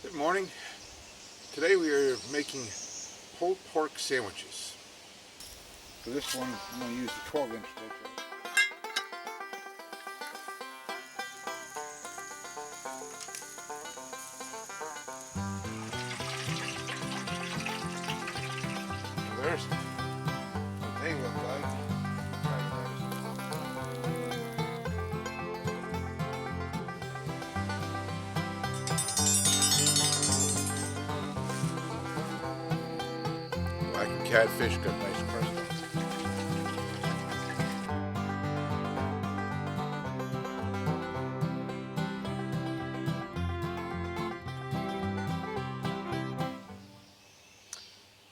Good morning. Today we are making pulled pork sandwiches. For this one, I'm going to use the 12-inch loaf. There's what they look like. Like catfish, got nice crust.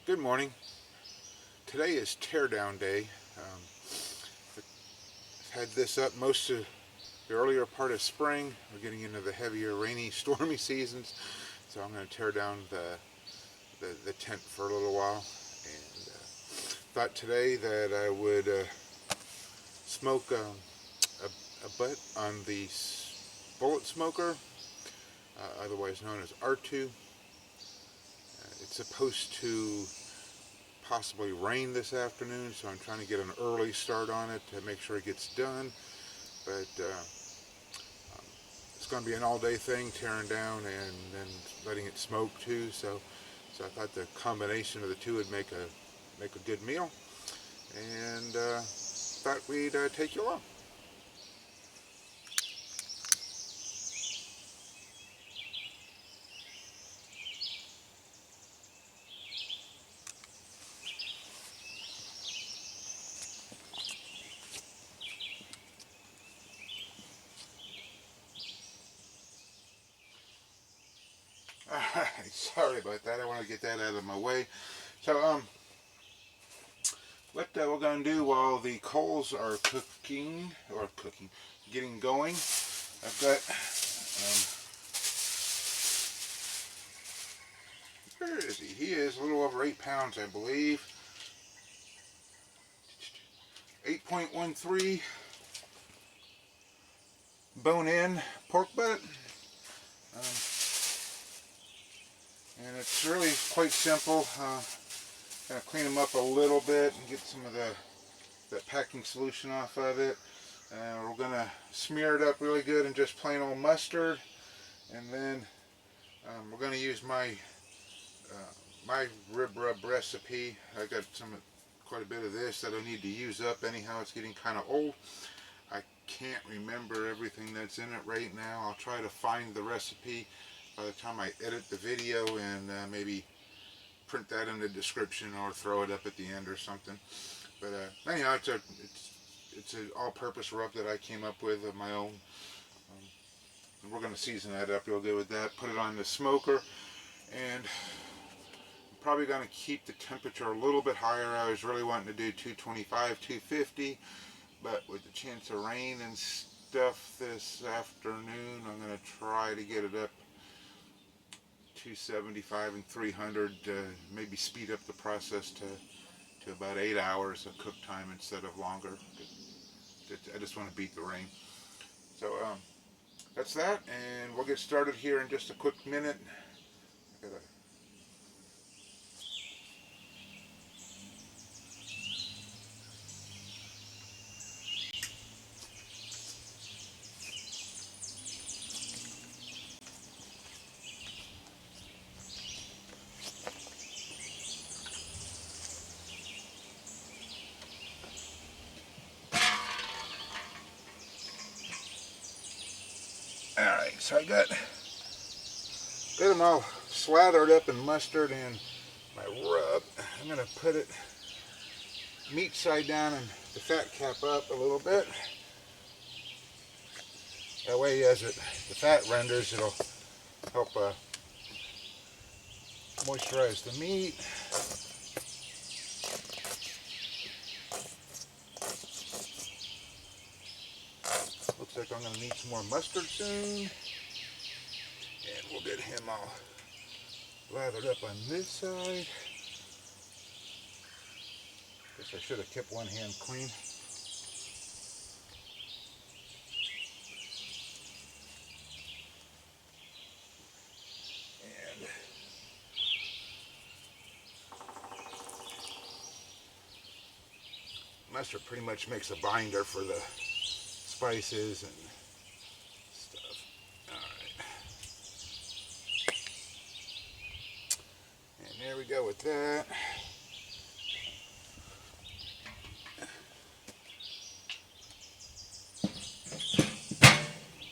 Good morning. Today is teardown day. I've had this up most of the earlier part of spring. We're getting into the heavier, rainy, stormy seasons. So I'm going to tear down the tent for a little while. And thought today that I would smoke a butt on the bullet smoker, otherwise known as R2. It's supposed to possibly rain this afternoon, so I'm trying to get an early start on it to make sure it gets done. But it's going to be an all-day thing, tearing down and then letting it smoke too. So I thought the combination of the two would make a good meal, and thought we'd take you along. Alright, sorry about that. I want to get that out of my way. So, what we're going to do while the coals are getting going, I've got, where is he? He is a little over 8 pounds, I believe. 8.13 bone-in pork butt. And it's really quite simple. Gonna clean them up a little bit and get some of that packing solution off of it. We're gonna smear it up really good in just plain old mustard, and then we're gonna use my rib rub recipe. I got quite a bit of this that I need to use up anyhow. It's getting kind of old. I can't remember everything that's in it right now. I'll try to find the recipe by the time I edit the video, and maybe print that in the description or throw it up at the end or something. But anyhow, it's an all-purpose rub that I came up with of my own. We're going to season that up real good with that. Put it on the smoker, and I'm probably going to keep the temperature a little bit higher. I was really wanting to do 225, 250, but with the chance of rain and stuff this afternoon, I'm going to try to get it up 275 and 300, maybe speed up the process to about 8 hours of cook time instead of longer. I just want to beat the rain. So that's that, and we'll get started here in just a quick minute. Alright, so I got them all slathered up in mustard and my rub. I'm going to put it meat side down and the fat cap up a little bit. That way, as the fat renders, it'll help moisturize the meat. Looks like I'm going to need some more mustard soon. And we'll get him all lathered up on this side. Guess I should have kept one hand clean. mustard pretty much makes a binder for the spices and stuff. Alright. And there we go with that.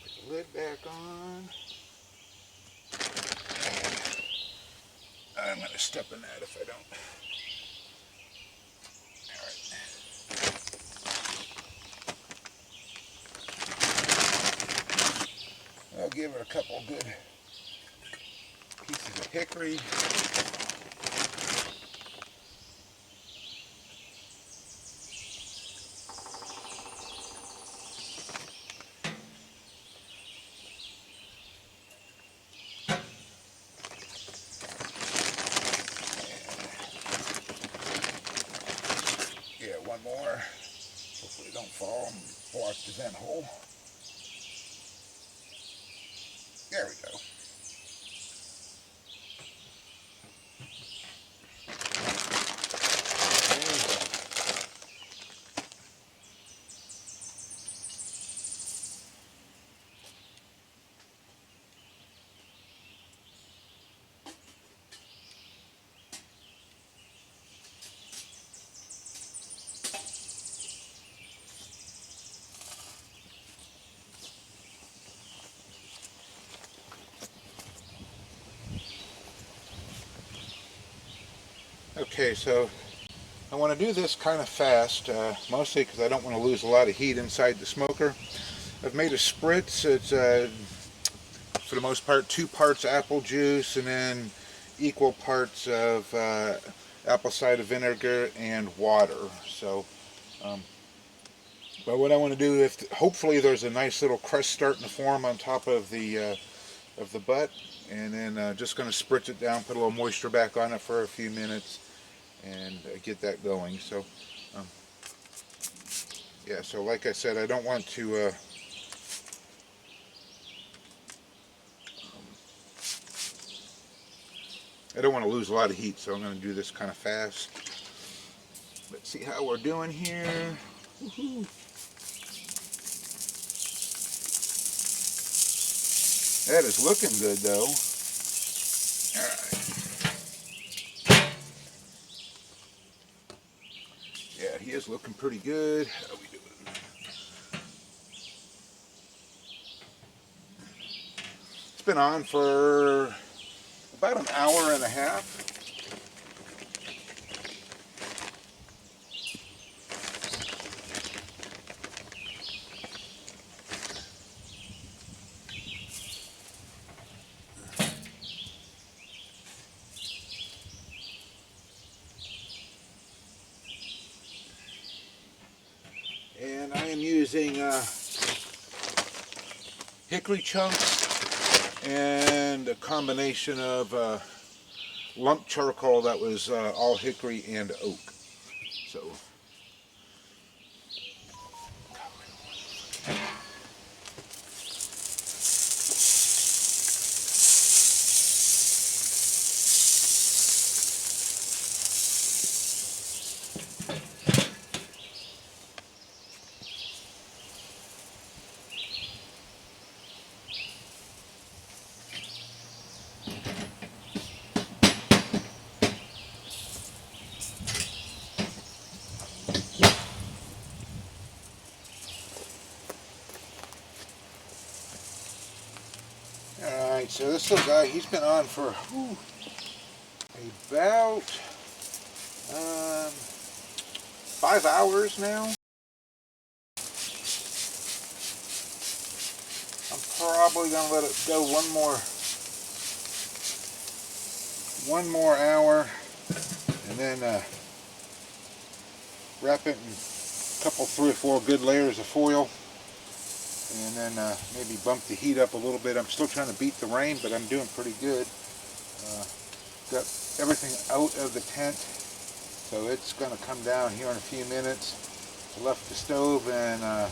Put the lid back on. I'm going to step in that if I don't. Alright. I'll give it a couple good pieces of hickory. One more. Hopefully it don't fall and block the vent hole. There we go. Okay, so I want to do this kind of fast, mostly because I don't want to lose a lot of heat inside the smoker. I've made a spritz. It's for the most part 2 parts apple juice and then equal parts of apple cider vinegar and water. So, but what I want to do, hopefully there's a nice little crust starting to form on top of the butt, and then just going to spritz it down, put a little moisture back on it for a few minutes, and get that going. So, yeah. So, like I said, I don't want to. I don't want to lose a lot of heat, so I'm going to do this kind of fast. Let's see how we're doing here. Woohoo. That is looking good, though. Alright. Yeah, he is looking pretty good. How are we doing? It's been on for about an hour and a half. And I am using hickory chunks and a combination of lump charcoal that was all hickory and oak. So, alright, so this little guy, he's been on for about 5 hours now. I'm probably going to let it go one more hour, and then wrap it in a couple, 3 or 4 good layers of foil, and then maybe bump the heat up a little bit. I'm still trying to beat the rain, but I'm doing pretty good. Got everything out of the tent, so it's going to come down here in a few minutes. I left the stove and a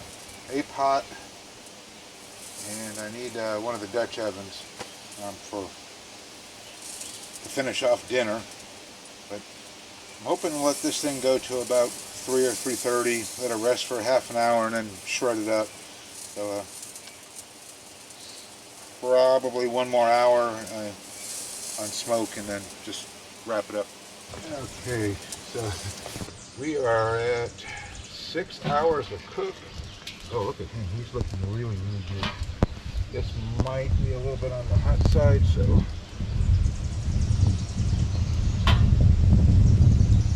pot, and I need one of the Dutch ovens to finish off dinner. But I'm hoping to let this thing go to about 3 or 3:30. Let it rest for half an hour and then shred it up. So probably 1 more hour on smoke and then just wrap it up. Okay, so we are at 6 hours of cook. Oh, look at him. He's looking really, really good. This might be a little bit on the hot side, so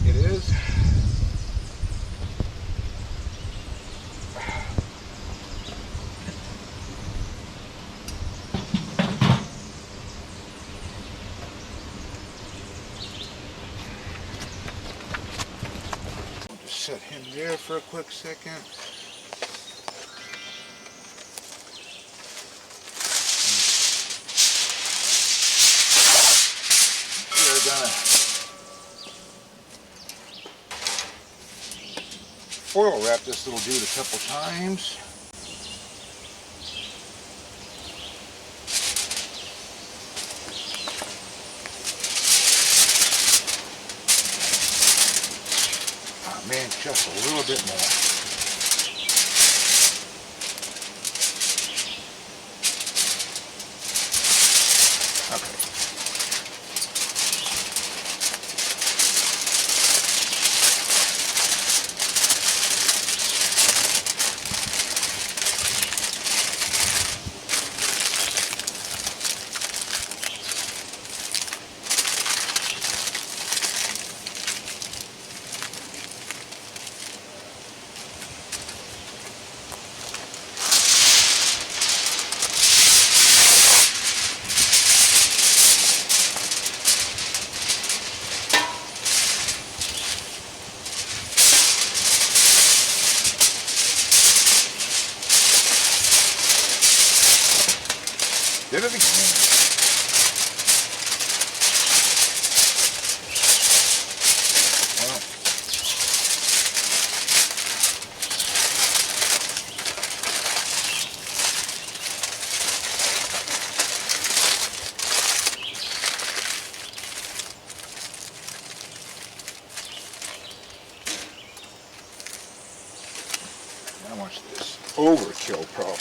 it is. We'll just set him there for a quick second. We're gonna foil wrap this little dude a couple times. Oh man, just a little bit more. Okay. Did it again. Well, now watch this. Overkill probably.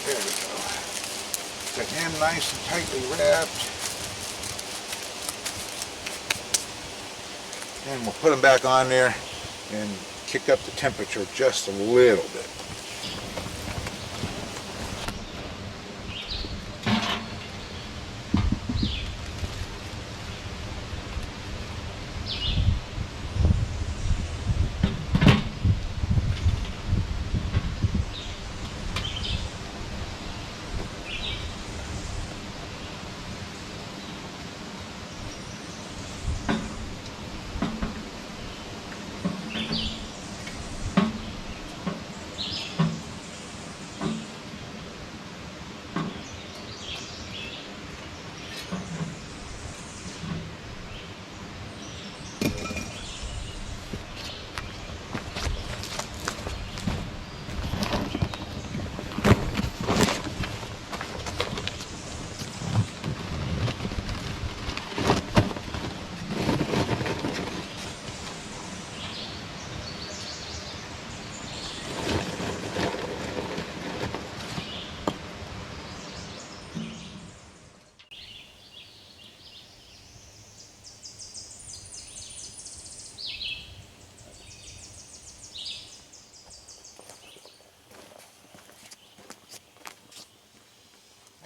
There we go. Got him nice and tightly wrapped. And we'll put him back on there and kick up the temperature just a little bit.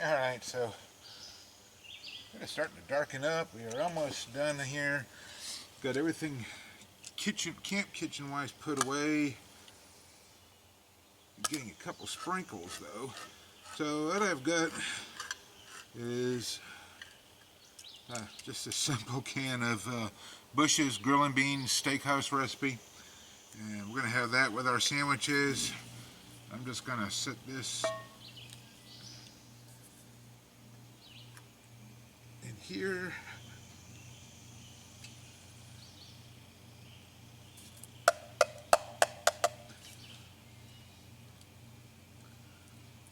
Alright, so it's starting to darken up. We are almost done here. Got everything camp kitchen wise put away. getting a couple sprinkles though. So what I've got is just a simple can of Bush's Grill and Beans Steakhouse recipe, and we're going to have that with our sandwiches. I'm just going to set this in here.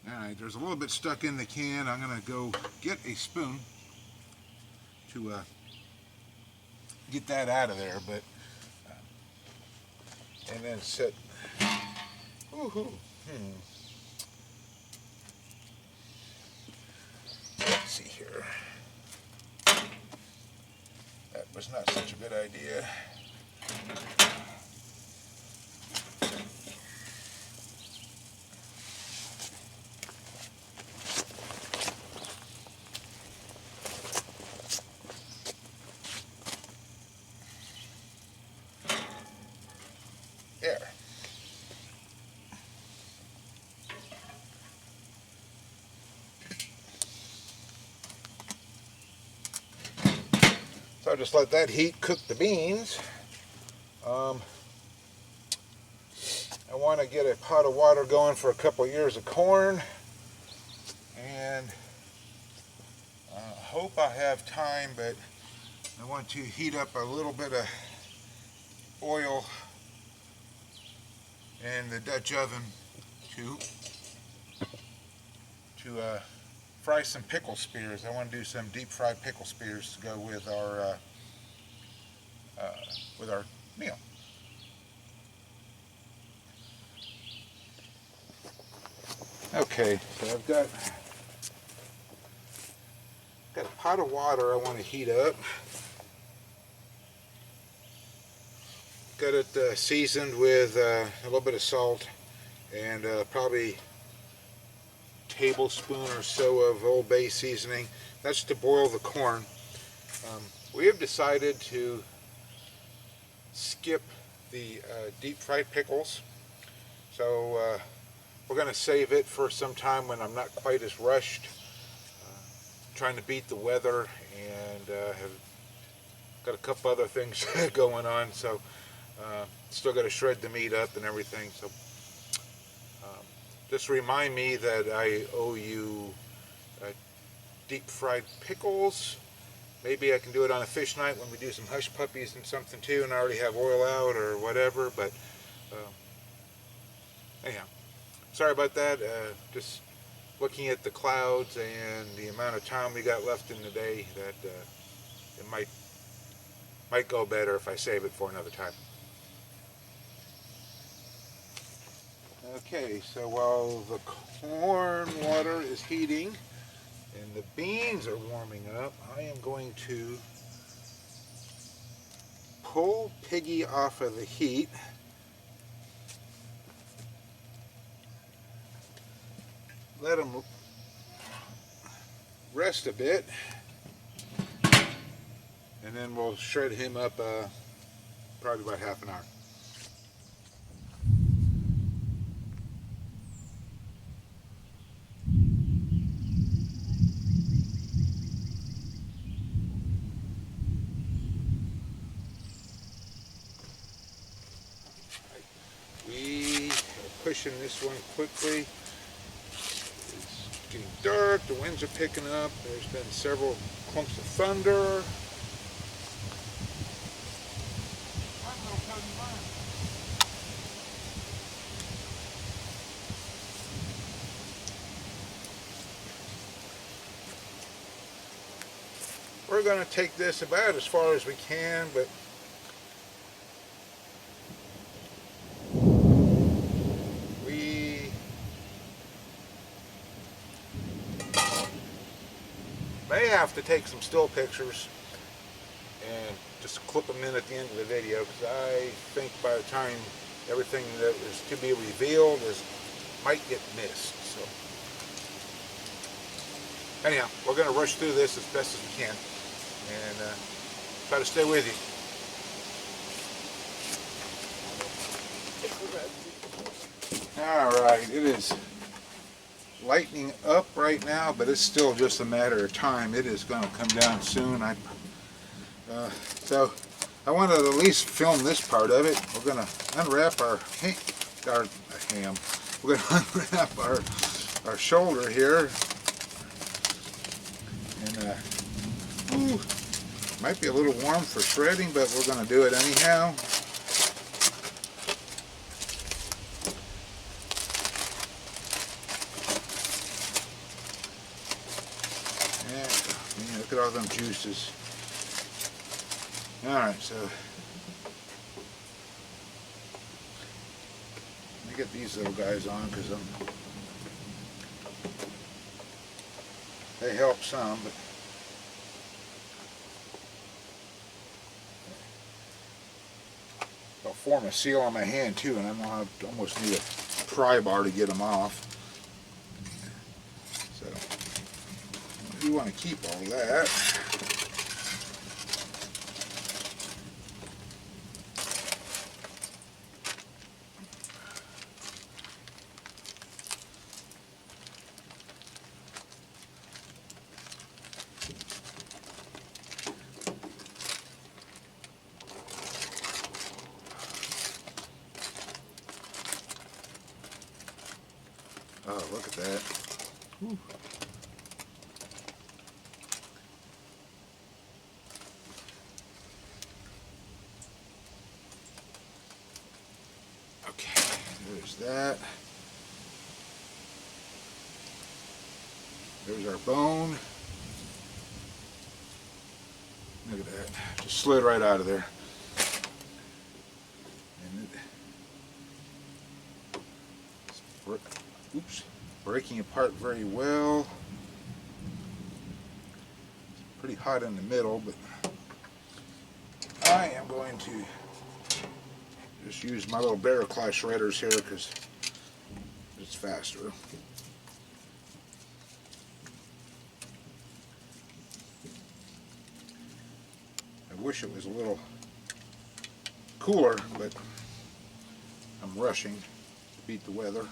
Alright, there's a little bit stuck in the can. I'm going to go get a spoon to get that out of there, but and then set. Let's see here. That was not such a good idea. There. So I'll just let that heat cook the beans. I want to get a pot of water going for a couple of ears of corn, and I hope I have time, but I want to heat up a little bit of oil in the Dutch oven to fry some pickle spears. I want to do some deep fried pickle spears to go with our meal. Okay, so I've got a pot of water I want to heat up. Got it seasoned with a little bit of salt and probably a tablespoon or so of Old Bay seasoning. That's to boil the corn. We have decided to skip the deep fried pickles, so we're going to save it for some time when I'm not quite as rushed, trying to beat the weather, and have got a couple other things going on, so still got to shred the meat up and everything. So just remind me that I owe you deep fried pickles. Maybe I can do it on a fish night when we do some hush puppies and something too, and I already have oil out or whatever, but anyhow, sorry about that. Just looking at the clouds and the amount of time we got left in the day, that it might go better if I save it for another time. Okay, so while the corn water is heating and the beans are warming up, I am going to pull Piggy off of the heat. Let him rest a bit, and then we'll shred him up probably about half an hour. We are pushing this one quickly. It's getting dark, the winds are picking up, there's been several clumps of thunder. We're going to take this about as far as we can, but we may have to take some still pictures and just clip them in at the end of the video, because I think by the time everything that is to be revealed might get missed. So anyhow, we're going to rush through this as best as we can and try to stay with you. Alright, it is lightening up right now, but it's still just a matter of time. It is going to come down soon. So I wanted to at least film this part of it. We're going to unwrap our ham. We're going to unwrap our shoulder here. And might be a little warm for shredding, but we're going to do it anyhow. Yeah, look at all them juices. Alright, so let me get these little guys on because they help some, but they'll form a seal on my hand too, and I'm gonna almost need a pry bar to get them off. So you want to keep all that. Oh, look at that. Whew. Okay, there's that. There's our bone. Look at that. Just slid right out of there. And it's breaking apart very well. It's pretty hot in the middle, but I am going to just use my little bear claw shredders here because it's faster. I wish it was a little cooler, but I'm rushing to beat the weather.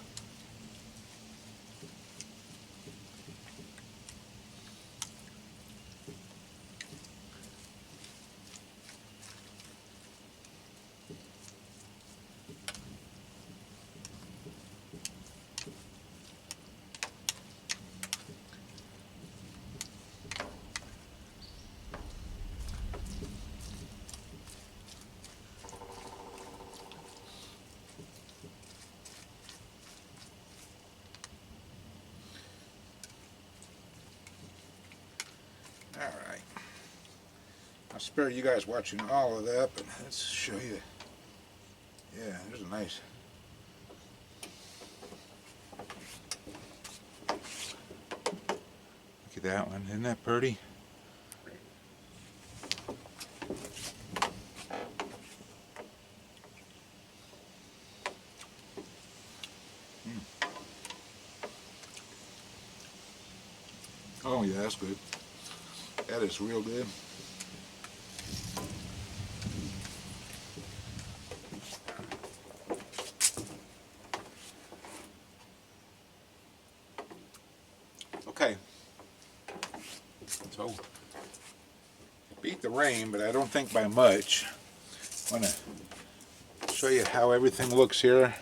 Alright, I'll spare you guys watching all of that, but let's show you. Yeah, there's a nice. Look at that one, isn't that pretty? Oh yeah, that's good. That is real good. Okay. So, beat the rain, but I don't think by much. I want to show you how everything looks here.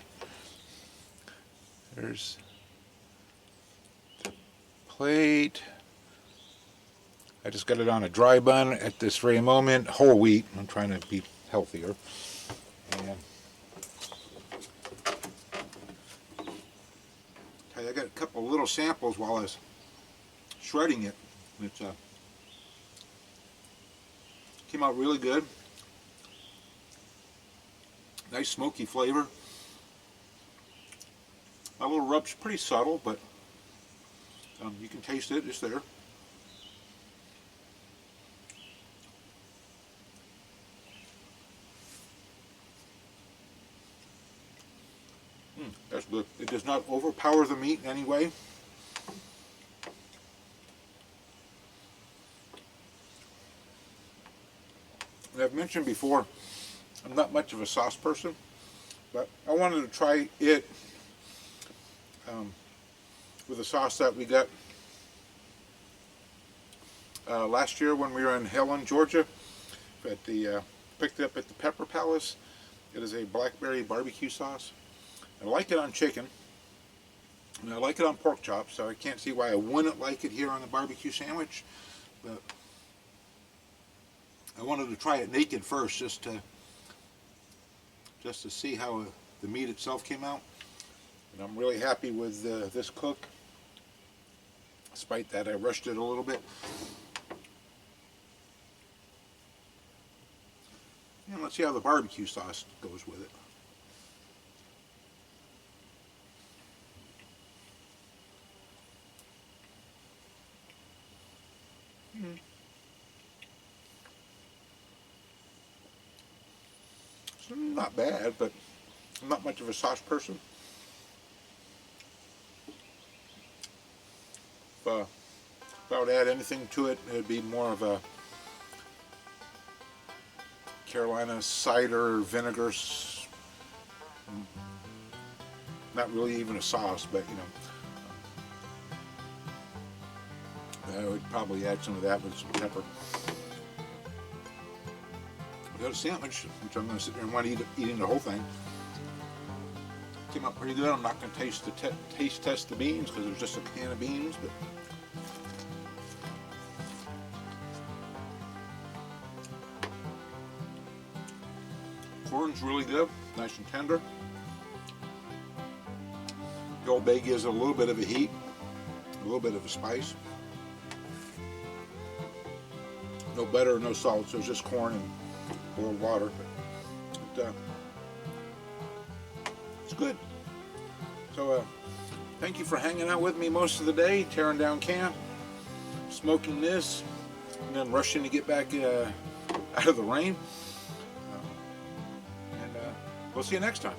There's the plate. I just got it on a dry bun at this very moment, whole wheat. I'm trying to be healthier. And I got a couple of little samples while I was shredding it. It came out really good. Nice smoky flavor. My little rub's pretty subtle, but you can taste it. It's there. That's good. It does not overpower the meat in any way. And I've mentioned before, I'm not much of a sauce person, but I wanted to try it with the sauce that we got last year when we were in Helen, Georgia. At the picked it up at the Pepper Palace. It is a blackberry barbecue sauce. I like it on chicken, and I like it on pork chops, so I can't see why I wouldn't like it here on the barbecue sandwich. But I wanted to try it naked first, just to see how the meat itself came out. And I'm really happy with this cook, despite that I rushed it a little bit. And let's see how the barbecue sauce goes with it. It's not bad, but I'm not much of a sauce person. If I would add anything to it, it would be more of a Carolina cider vinegar, not really even a sauce, but you know, I would probably add some of that with some pepper. We got a sandwich, which I'm going to sit there and want to eating the whole thing. Came out pretty good. I'm not going to taste test the beans because it was just a can of beans, but corn's really good, nice and tender. The Old Bay gives it a little bit of a heat, a little bit of a spice. No butter, no salt, so it's just corn and boiled water. But it's good. So thank you for hanging out with me most of the day, tearing down camp, smoking this, and then rushing to get back out of the rain. We'll see you next time.